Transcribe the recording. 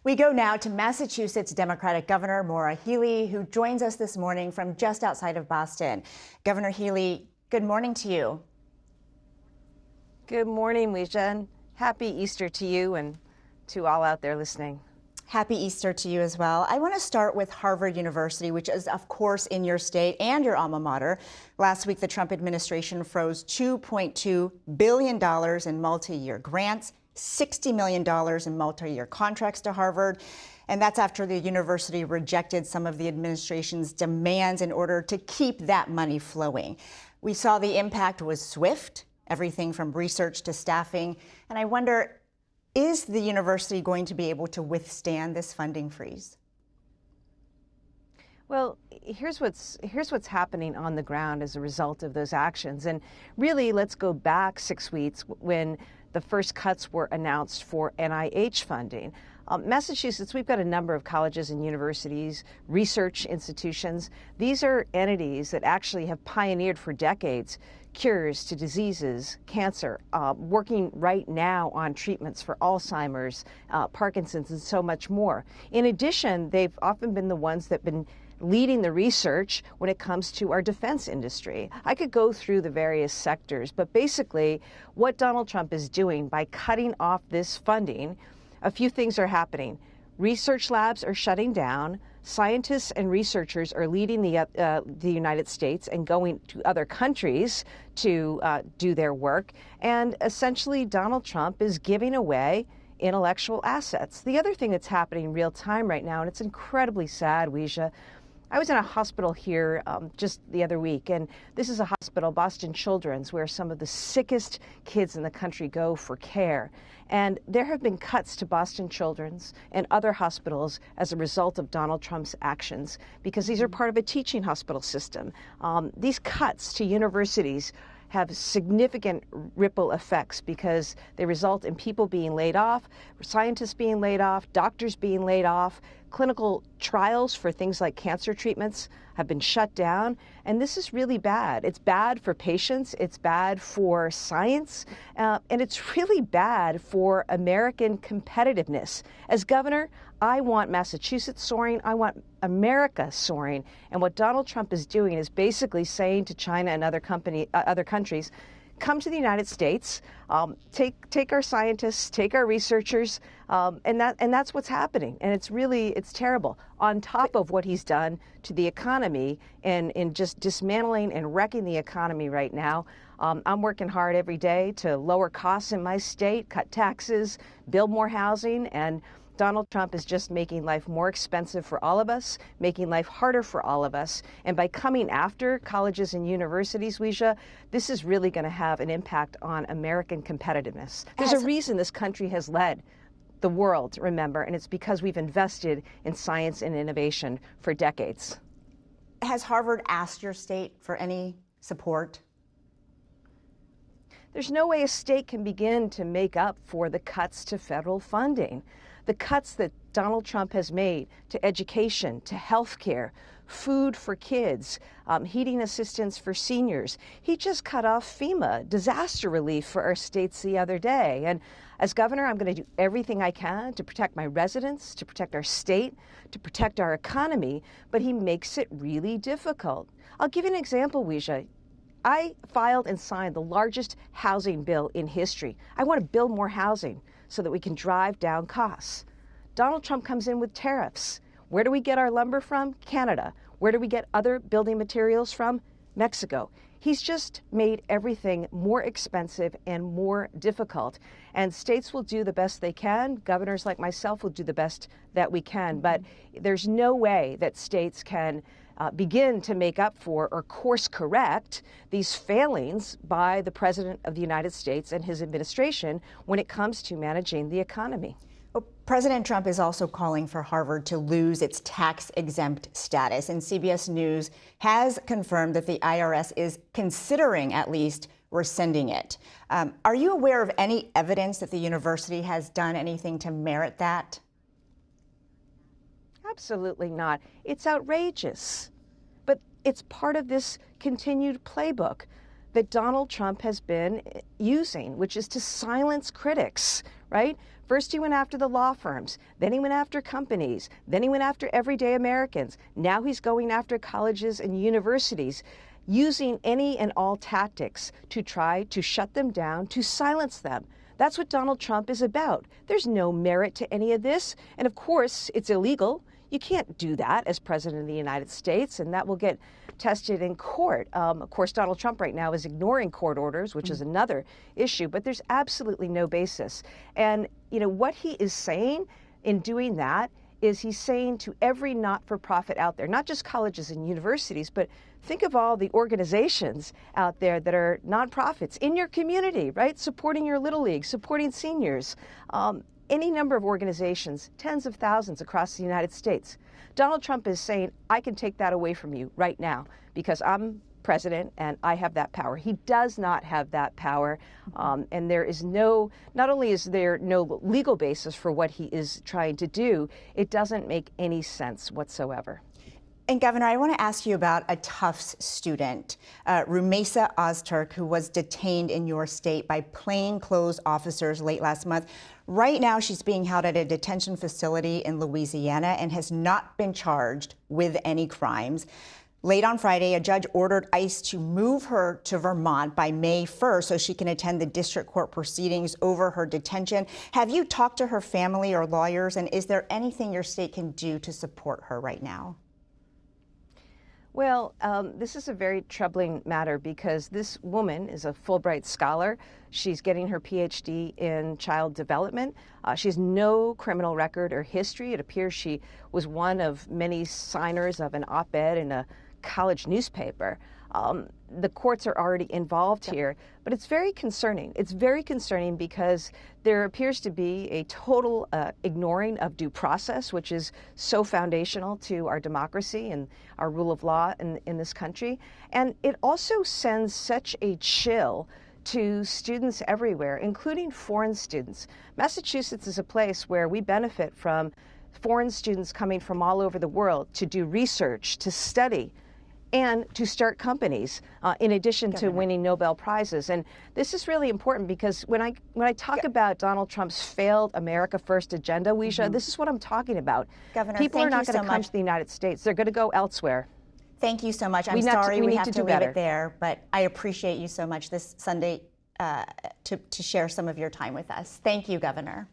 We go now to Massachusetts Democratic Governor Maura Healey, who joins us this morning from just outside of Boston. Governor Healey, good morning to you. Good morning, Weijia. Happy Easter to you and to all out there listening. Happy Easter to you as well. I want to start with Harvard University, which is, of course, in your state and your alma mater. Last week, the Trump administration froze $2.2 billion in multi-year grants, $60 million in multi-year contracts to Harvard. And that's after the university rejected some of the administration's demands in order to keep that money flowing. We saw the impact was swift, everything from research to staffing. And I wonder, is the university going to be able to withstand this funding freeze? Well, here's what's happening on the ground as a result of those actions. And really, let's go back 6 weeks when the first cuts were announced for NIH funding. Massachusetts, we've got a number of colleges and universities, research institutions. These are entities that actually have pioneered for decades cures to diseases, cancer, working right now on treatments for Alzheimer's, Parkinson's, and so much more. In addition, they've often been the ones that have been leading the research when it comes to our defense industry. I could go through the various sectors, but basically what Donald Trump is doing by cutting off this funding, a few things are happening. Research labs are shutting down. Scientists and researchers are leaving the United States and going to other countries to do their work. And essentially, Donald Trump is giving away intellectual assets. The other thing that's happening real time right now, and it's incredibly sad, Weijia, I was in a hospital here just the other week, and this is a hospital, Boston Children's, where some of the sickest kids in the country go for care. And there have been cuts to Boston Children's and other hospitals as a result of Donald Trump's actions, because these are part of a teaching hospital system. These cuts to universities have significant ripple effects because they result in people being laid off, scientists being laid off, doctors being laid off, clinical trials for things like cancer treatments have been shut down, and this is really bad. It's bad for patients, it's bad for science, and it's really bad for American competitiveness. As governor, I want Massachusetts soaring, I want America soaring, and what Donald Trump is doing is basically saying to China and other countries, come to the United States, take our scientists, take our researchers, and that's what's happening. And it's terrible. On top of what he's done to the economy and in just dismantling and wrecking the economy right now, I'm working hard every day to lower costs in my state, cut taxes, build more housing, and Donald Trump is just making life more expensive for all of us, making life harder for all of us. And by coming after colleges and universities, Weijia, this is really going to have an impact on American competitiveness. There's a reason this country has led the world, remember, and it's because we've invested in science and innovation for decades. Has Harvard asked your state for any support? There's no way a state can begin to make up for the cuts to federal funding. The cuts that Donald Trump has made to education, to health care, food for kids, heating assistance for seniors. He just cut off FEMA, disaster relief for our states the other day. And as governor, I'm going to do everything I can to protect my residents, to protect our state, to protect our economy, but he makes it really difficult. I'll give you an example, Weijia. I filed and signed the largest housing bill in history. I want to build more housing so that we can drive down costs. Donald Trump comes in with tariffs. Where do we get our lumber from? Canada. Where do we get other building materials from? Mexico. He's just made everything more expensive and more difficult. And states will do the best they can. Governors like myself will do the best that we can. But there's no way that states can begin to make up for or course correct these failings by the President of the United States and his administration when it comes to managing the economy. Well, President Trump is also calling for Harvard to lose its tax-exempt status, and CBS News has confirmed that the IRS is considering at least rescinding it. Are you aware of any evidence that the university has done anything to merit that? Absolutely not. It's outrageous. But it's part of this continued playbook. that Donald Trump has been using, which is to silence critics, right? First he went after the law firms, then he went after companies, then he went after everyday Americans. Now he's going after colleges and universities, using any and all tactics to try to shut them down, to silence them. That's what Donald Trump is about. There's no merit to any of this. And of course, it's illegal. You can't do that as President of the United States, and that will get tested in court. Of course, Donald Trump right now is ignoring court orders, which is another issue, but there's absolutely no basis. And, you know, what he is saying in doing that is he's saying to every not-for-profit out there, not just colleges and universities, but think of all the organizations out there that are nonprofits in your community, right? Supporting your Little League, supporting seniors, any number of organizations, tens of thousands across the United States. Donald Trump is saying, I can take that away from you right now because I'm president and I have that power. He does not have that power. And there is not only is there no legal basis for what he is trying to do, it doesn't make any sense whatsoever. And Governor, I want to ask you about a Tufts student, Rumeysa Ozturk, who was detained in your state by plainclothes officers late last month. Right now, she's being held at a detention facility in Louisiana and has not been charged with any crimes. Late on Friday, a judge ordered ICE to move her to Vermont by May 1st so she can attend the district court proceedings over her detention. Have you talked to her family or lawyers, and is there anything your state can do to support her right now? Well, this is a very troubling matter because this woman is a Fulbright scholar. She's getting her PhD in child development. She has no criminal record or history. It appears she was one of many signers of an op-ed in a college newspaper. The courts are already involved here, but it's very concerning. It's very concerning because there appears to be a total ignoring of due process, which is so foundational to our democracy and our rule of law in this country. And it also sends such a chill to students everywhere, including foreign students. Massachusetts is a place where we benefit from foreign students coming from all over the world to do research, to study, and to start companies, in addition to winning Nobel Prizes. And this is really important because when I talk about Donald Trump's failed America First agenda, Weisha, this is what I'm talking about. Governor, people are not going to come much. to the United States. They're going to go elsewhere. Thank you so much. I'm sorry we have to leave better. it there, but I appreciate you so much this Sunday to share some of your time with us. Thank you, Governor.